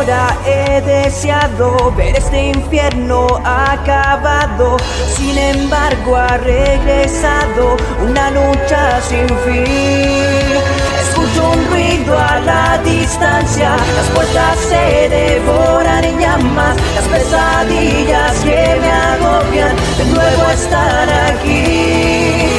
hora he deseado ver este infierno acabado. Sin embargo ha regresado una lucha sin fin. Escucho un ruido a la distancia, las puertas se devoran en llamas, las pesadillas que me agobian de nuevo están aquí.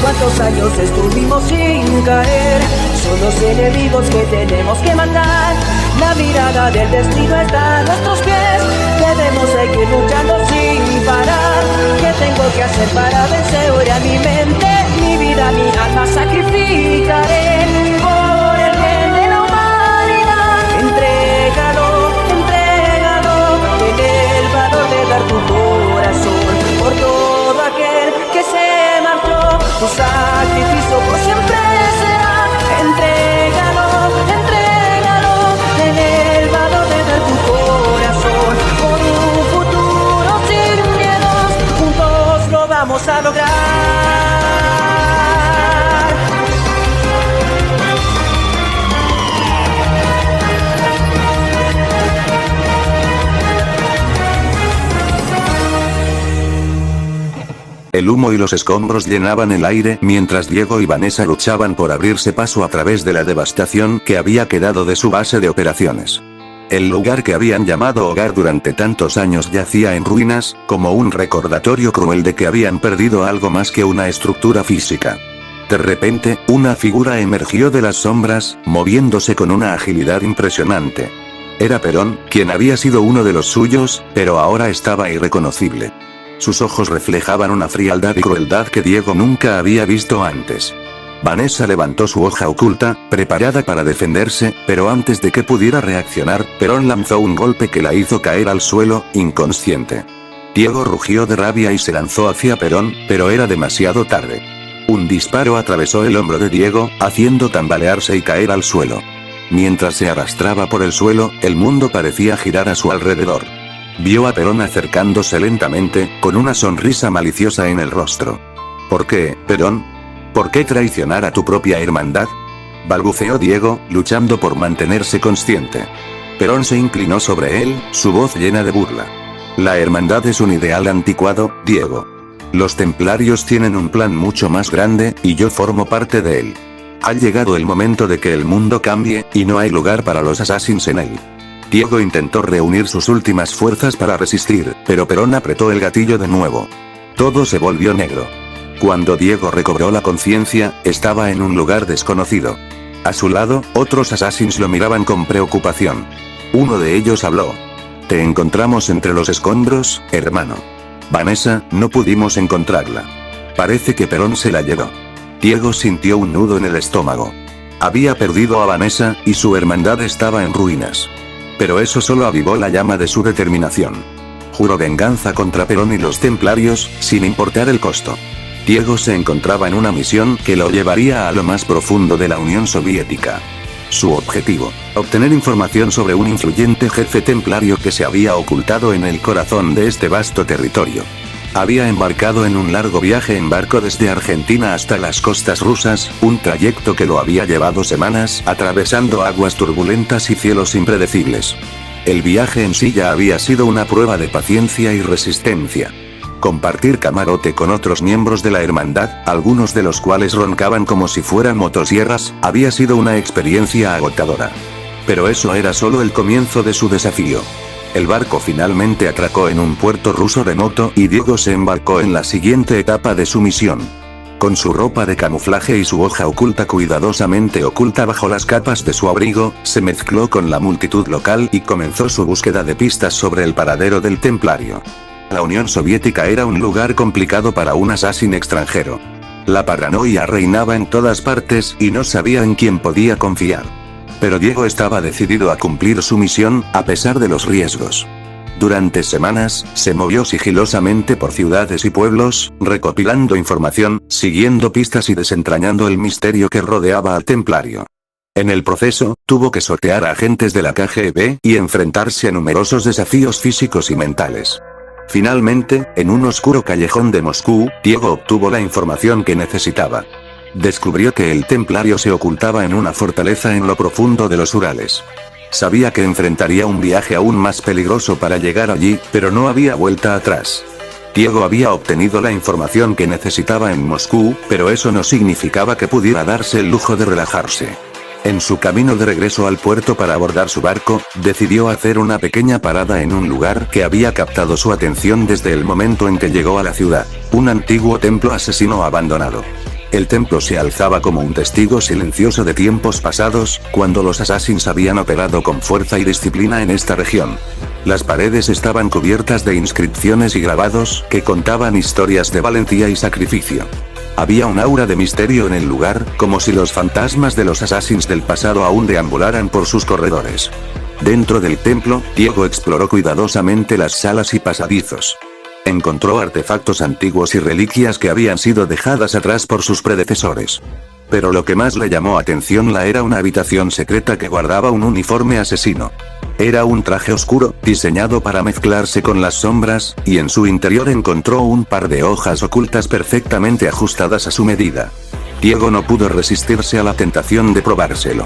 ¿Cuántos años estuvimos sin caer? Son los enemigos que tenemos que matar. La mirada del destino está a nuestros pies. Debemos seguir luchando sin parar. ¿Qué tengo que hacer para vencer hoy a mi mente? Mi vida, mi alma sacrificaré por el bien de la humanidad. Entrégalo, entrégalo, ten el valor de dar tu corazón por todo aquel que se marchó. Tu sacrificio por siempre será. Entrégalo, entrégalo, ten el valor de dar tu corazón por un futuro sin miedos. Juntos lo vamos a lograr. El humo y los escombros llenaban el aire mientras Diego y Vanessa luchaban por abrirse paso a través de la devastación que había quedado de su base de operaciones. El lugar que habían llamado hogar durante tantos años yacía en ruinas, como un recordatorio cruel de que habían perdido algo más que una estructura física. De repente, una figura emergió de las sombras, moviéndose con una agilidad impresionante. Era Perón, quien había sido uno de los suyos, pero ahora estaba irreconocible. Sus ojos reflejaban una frialdad y crueldad que Diego nunca había visto antes. Vanessa levantó su hoja oculta, preparada para defenderse, pero antes de que pudiera reaccionar, Perón lanzó un golpe que la hizo caer al suelo, inconsciente. Diego rugió de rabia y se lanzó hacia Perón, pero era demasiado tarde. Un disparo atravesó el hombro de Diego, haciendo tambalearse y caer al suelo. Mientras se arrastraba por el suelo, el mundo parecía girar a su alrededor. Vio a Perón acercándose lentamente, con una sonrisa maliciosa en el rostro. ¿Por qué, Perón? ¿Por qué traicionar a tu propia hermandad? Balbuceó Diego, luchando por mantenerse consciente. Perón se inclinó sobre él, su voz llena de burla. La hermandad es un ideal anticuado, Diego. Los templarios tienen un plan mucho más grande, y yo formo parte de él. Ha llegado el momento de que el mundo cambie, y no hay lugar para los assassins en él. Diego intentó reunir sus últimas fuerzas para resistir, pero Perón apretó el gatillo de nuevo. Todo se volvió negro. Cuando Diego recobró la conciencia, estaba en un lugar desconocido. A su lado, otros assassins lo miraban con preocupación. Uno de ellos habló. Te encontramos entre los escombros, hermano. Vanessa, no pudimos encontrarla. Parece que Perón se la llevó. Diego sintió un nudo en el estómago. Había perdido a Vanessa, y su hermandad estaba en ruinas. Pero eso solo avivó la llama de su determinación. Juró venganza contra Perón y los templarios, sin importar el costo. Diego se encontraba en una misión que lo llevaría a lo más profundo de la Unión Soviética. Su objetivo: obtener información sobre un influyente jefe templario que se había ocultado en el corazón de este vasto territorio. Había embarcado en un largo viaje en barco desde Argentina hasta las costas rusas, un trayecto que lo había llevado semanas, atravesando aguas turbulentas y cielos impredecibles. El viaje en sí ya había sido una prueba de paciencia y resistencia. Compartir camarote con otros miembros de la hermandad, algunos de los cuales roncaban como si fueran motosierras, había sido una experiencia agotadora. Pero eso era solo el comienzo de su desafío. El barco finalmente atracó en un puerto ruso remoto y Diego se embarcó en la siguiente etapa de su misión. Con su ropa de camuflaje y su hoja oculta cuidadosamente oculta bajo las capas de su abrigo, se mezcló con la multitud local y comenzó su búsqueda de pistas sobre el paradero del templario. La Unión Soviética era un lugar complicado para un assassin extranjero. La paranoia reinaba en todas partes y no sabía en quién podía confiar. Pero Diego estaba decidido a cumplir su misión, a pesar de los riesgos. Durante semanas, se movió sigilosamente por ciudades y pueblos, recopilando información, siguiendo pistas y desentrañando el misterio que rodeaba al templario. En el proceso, tuvo que sortear a agentes de la KGB y enfrentarse a numerosos desafíos físicos y mentales. Finalmente, en un oscuro callejón de Moscú, Diego obtuvo la información que necesitaba. Descubrió que el templario se ocultaba en una fortaleza en lo profundo de los Urales. Sabía que enfrentaría un viaje aún más peligroso para llegar allí, pero no había vuelta atrás. Diego había obtenido la información que necesitaba en Moscú, pero eso no significaba que pudiera darse el lujo de relajarse. En su camino de regreso al puerto para abordar su barco, decidió hacer una pequeña parada en un lugar que había captado su atención desde el momento en que llegó a la ciudad, un antiguo templo asesino abandonado. El templo se alzaba como un testigo silencioso de tiempos pasados, cuando los assassins habían operado con fuerza y disciplina en esta región. Las paredes estaban cubiertas de inscripciones y grabados que contaban historias de valentía y sacrificio. Había un aura de misterio en el lugar, como si los fantasmas de los assassins del pasado aún deambularan por sus corredores. Dentro del templo, Diego exploró cuidadosamente las salas y pasadizos. Encontró artefactos antiguos y reliquias que habían sido dejadas atrás por sus predecesores. Pero lo que más le llamó atención era una habitación secreta que guardaba un uniforme asesino. Era un traje oscuro, diseñado para mezclarse con las sombras, y en su interior encontró un par de hojas ocultas perfectamente ajustadas a su medida. Diego no pudo resistirse a la tentación de probárselo.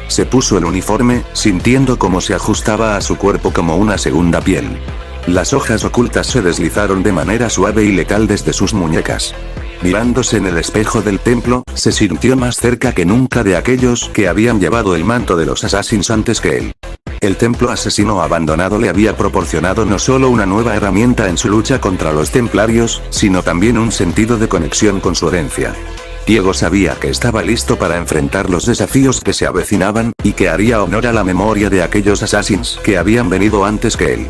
Se puso el uniforme, sintiendo cómo se ajustaba a su cuerpo como una segunda piel. Las hojas ocultas se deslizaron de manera suave y letal desde sus muñecas. Mirándose en el espejo del templo, se sintió más cerca que nunca de aquellos que habían llevado el manto de los assassins antes que él. El templo asesino abandonado le había proporcionado no solo una nueva herramienta en su lucha contra los templarios, sino también un sentido de conexión con su herencia. Diego sabía que estaba listo para enfrentar los desafíos que se avecinaban, y que haría honor a la memoria de aquellos assassins que habían venido antes que él.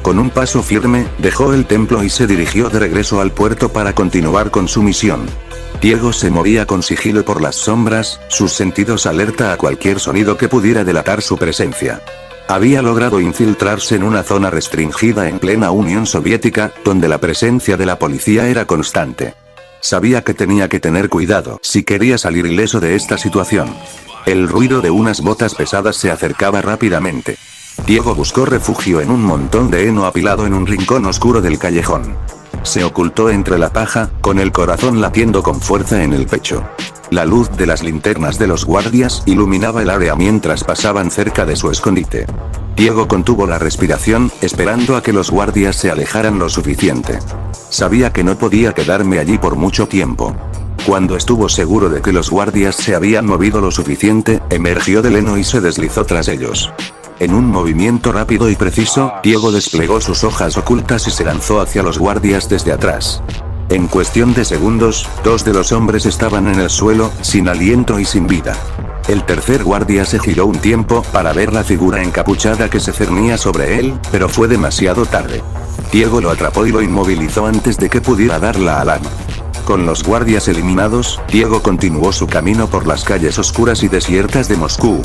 Con un paso firme, dejó el templo y se dirigió de regreso al puerto para continuar con su misión. Diego se movía con sigilo por las sombras, sus sentidos alerta a cualquier sonido que pudiera delatar su presencia. Había logrado infiltrarse en una zona restringida en plena Unión Soviética, donde la presencia de la policía era constante. Sabía que tenía que tener cuidado si quería salir ileso de esta situación. El ruido de unas botas pesadas se acercaba rápidamente. Diego buscó refugio en un montón de heno apilado en un rincón oscuro del callejón. Se ocultó entre la paja, con el corazón latiendo con fuerza en el pecho. La luz de las linternas de los guardias iluminaba el área mientras pasaban cerca de su escondite. Diego contuvo la respiración, esperando a que los guardias se alejaran lo suficiente. Sabía que no podía quedarme allí por mucho tiempo. Cuando estuvo seguro de que los guardias se habían movido lo suficiente, emergió del heno y se deslizó tras ellos. En un movimiento rápido y preciso, Diego desplegó sus hojas ocultas y se lanzó hacia los guardias desde atrás. En cuestión de segundos, dos de los hombres estaban en el suelo, sin aliento y sin vida. El tercer guardia se giró un tiempo para ver la figura encapuchada que se cernía sobre él, pero fue demasiado tarde. Diego lo atrapó y lo inmovilizó antes de que pudiera dar la alarma. Con los guardias eliminados, Diego continuó su camino por las calles oscuras y desiertas de Moscú.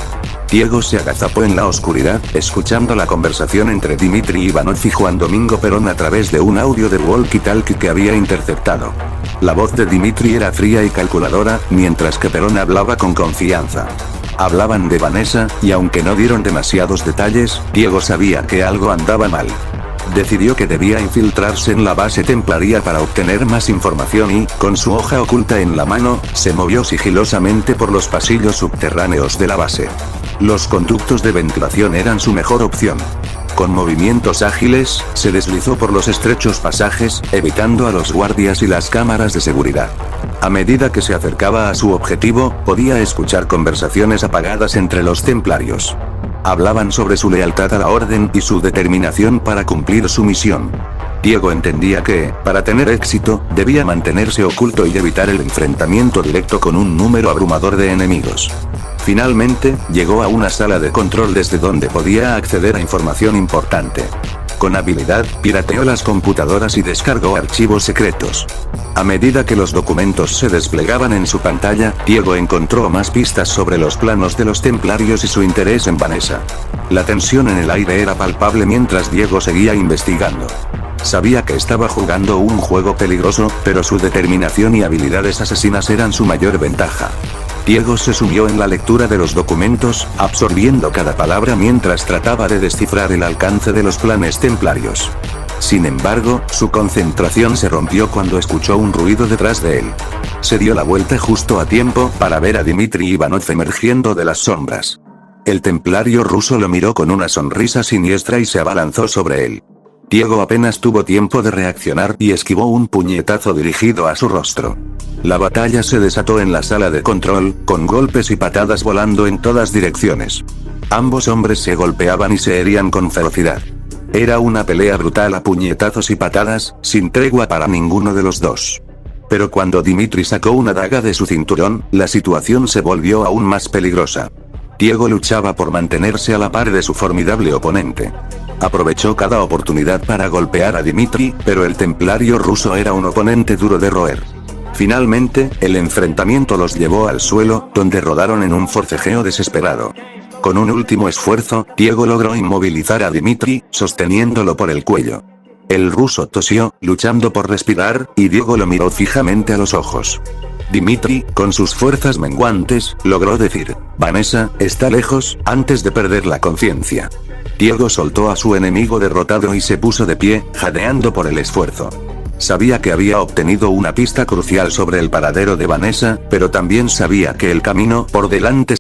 Diego se agazapó en la oscuridad, escuchando la conversación entre Dmitry Ivanov y Juan Domingo Perón a través de un audio de walkie-talkie que había interceptado. La voz de Dmitry era fría y calculadora, mientras que Perón hablaba con confianza. Hablaban de Vanessa, y aunque no dieron demasiados detalles, Diego sabía que algo andaba mal. Decidió que debía infiltrarse en la base templaria para obtener más información y, con su hoja oculta en la mano, se movió sigilosamente por los pasillos subterráneos de la base. Los conductos de ventilación eran su mejor opción. Con movimientos ágiles, se deslizó por los estrechos pasajes, evitando a los guardias y las cámaras de seguridad. A medida que se acercaba a su objetivo, podía escuchar conversaciones apagadas entre los templarios. Hablaban sobre su lealtad a la orden y su determinación para cumplir su misión. Diego entendía que, para tener éxito, debía mantenerse oculto y evitar el enfrentamiento directo con un número abrumador de enemigos. Finalmente, llegó a una sala de control desde donde podía acceder a información importante. Con habilidad, pirateó las computadoras y descargó archivos secretos. A medida que los documentos se desplegaban en su pantalla, Diego encontró más pistas sobre los planos de los templarios y su interés en Vanessa. La tensión en el aire era palpable mientras Diego seguía investigando. Sabía que estaba jugando un juego peligroso, pero su determinación y habilidades asesinas eran su mayor ventaja. Diego se sumió en la lectura de los documentos, absorbiendo cada palabra mientras trataba de descifrar el alcance de los planes templarios. Sin embargo, su concentración se rompió cuando escuchó un ruido detrás de él. Se dio la vuelta justo a tiempo para ver a Dmitry Ivanov emergiendo de las sombras. El templario ruso lo miró con una sonrisa siniestra y se abalanzó sobre él. Diego apenas tuvo tiempo de reaccionar y esquivó un puñetazo dirigido a su rostro. La batalla se desató en la sala de control, con golpes y patadas volando en todas direcciones. Ambos hombres se golpeaban y se herían con ferocidad. Era una pelea brutal a puñetazos y patadas, sin tregua para ninguno de los dos. Pero cuando Dimitri sacó una daga de su cinturón, la situación se volvió aún más peligrosa. Diego luchaba por mantenerse a la par de su formidable oponente. Aprovechó cada oportunidad para golpear a Dimitri, pero el templario ruso era un oponente duro de roer. Finalmente, el enfrentamiento los llevó al suelo, donde rodaron en un forcejeo desesperado. Con un último esfuerzo, Diego logró inmovilizar a Dimitri, sosteniéndolo por el cuello. El ruso tosió, luchando por respirar, y Diego lo miró fijamente a los ojos. Dimitri, con sus fuerzas menguantes, logró decir: «Vanessa, está lejos», antes de perder la conciencia. Diego soltó a su enemigo derrotado y se puso de pie, jadeando por el esfuerzo. Sabía que había obtenido una pista crucial sobre el paradero de Vanessa, pero también sabía que el camino por delante